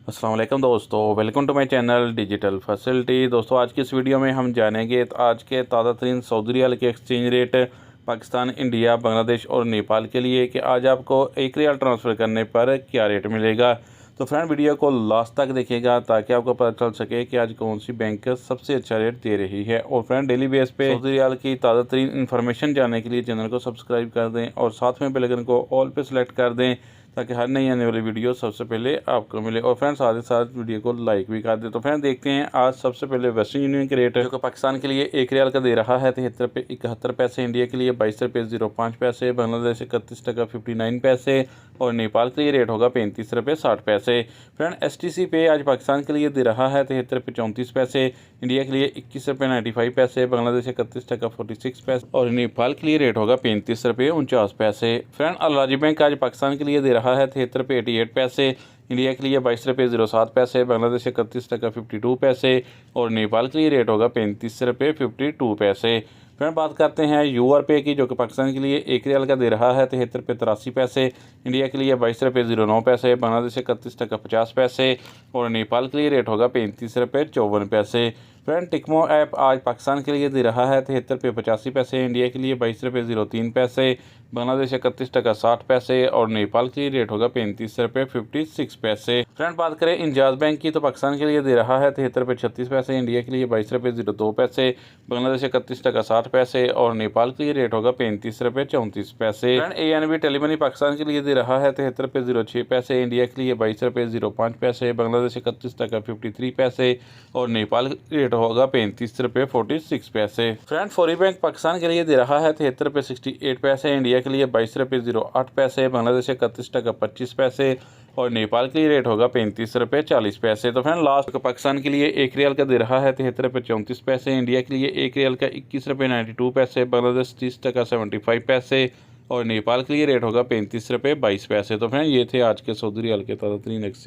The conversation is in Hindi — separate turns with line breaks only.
अस्सलाम वालेकुम दोस्तों, welcome to my channel digital facility. दोस्तों आज की इस वीडियो में हम जानेंगे आज के ताज़ा तरीन सऊदी रियाल के exchange rate Pakistan, India, Bangladesh और नेपाल के लिए कि आज आपको 1 रियाल ट्रांसफ़र करने पर क्या रेट मिलेगा। तो फ्रेंड वीडियो को लास्ट तक देखिएगा ताकि आपको पता चल सके कि आज कौन सी बैंक सबसे अच्छा रेट दे रही है। और फ्रेंड डेली बेस पे सऊदी रियाल की ताज़ा तरीन इन्फॉर्मेशन जानने के लिए चैनल को सब्सक्राइब कर दें और साथ में बेल आइकन को ऑल पे सेलेक्ट कर दें ताकि हर नई आने वाली वीडियो सबसे पहले आपको मिले। और फ्रेंड साथ ही साथ वीडियो को लाइक भी कर दे। तो फ्रेंड देखते हैं आज सबसे पहले वेस्टर्न यूनियन के रेट जो कि पाकिस्तान के लिए 1 रियाल का दे रहा है 73 रुपये 71 पैसे, इंडिया के लिए 22 रुपये 05 पैसे, बांग्लादेश 31 टका 59 पैसे और नेपाल के लिए रेट होगा 35 रुपये 60 पैसे। फ्रेंड STC पे आज पाकिस्तान के लिए दे रहा है 73 रुपये 34 पैसे, इंडिया के लिए 21 रुपये 95 पैसे, बांग्लादेश 31 टका 46 पैसे और नेपाल के लिए रेट होगा 35 रुपये 49 पैसे। फ्रेंड अल राजी बैंक आज पाकिस्तान के लिए दे रहा है 73 रुपये 88 पैसे, इंडिया के लिए 22 रुपये 07 पैसे, बांग्लादेश 31 टका 52 पैसे और नेपाल के लिए रेट होगा 35 रुपये 52 पैसे। फ्रेंड बात करते हैं UR पे की जो कि पाकिस्तान के लिए 1 रियाल का दे रहा है 73 रुपये 83 पैसे, इंडिया के लिए 22 रुपये 09 पैसे, बांग्लादेश 31 टका 50 पैसे और नेपाल के लिए रेट होगा 35 रुपये 54 पैसे। फ्रेंड टिकमो ऐप आज पाकिस्तान के लिए दे रहा है 73 रुपये 85 पैसे, इंडिया के लिए 22 रुपये 03 पैसे, बांग्लादेश 31 टका 60 पैसे और नेपाल के लिए रेट होगा 35 रुपये 56 पैसे। फ्रेंड बात करें इंजाज बैंक की तो पाकिस्तान के लिए दे रहा है 73 रुपये 36 पैसे, इंडिया के लिए 22 रुपये 02 पैसे, बांग्लादेश 31 टका 60 पैसे और नेपाल के लिए रेट होगा 35 रुपये 34 पैसे। फ्रेंड ANB टेलीमनी पाकिस्तान के लिए दे रहा है 73 रुपये 06 पैसे, इंडिया के लिए 22 रुपये 05 पैसे, बांग्लादेश 31 टका 53 पैसे और नेपाल रेट होगा 35 रुपये 46 पैसे। फ्रेंड फौरी बैंक पाकिस्तान के लिए दे रहा है 73 रुपये 68 पैसे, इंडिया के लिए 22 रुपये 08 पैसे, बांग्लादेश 31 टका 25 पैसे और नेपाल के लिए रेट होगा 35 रुपये 40 पैसे। तो फ्रेंड लास्ट पाकिस्तान के लिए 1 रियाल का दे रहा है 73 रुपये 34 पैसे, इंडिया के लिए 1 रियाल का 21 रुपये 92 पैसे, बांग्लादेश 30 टका 75 पैसे और नेपाल के लिए रेट होगा 35 रुपये 22 पैसे। तो फ्रेंड ये थे आज के सऊदी रियाल के ताज़ा तरीन एक्सचेंज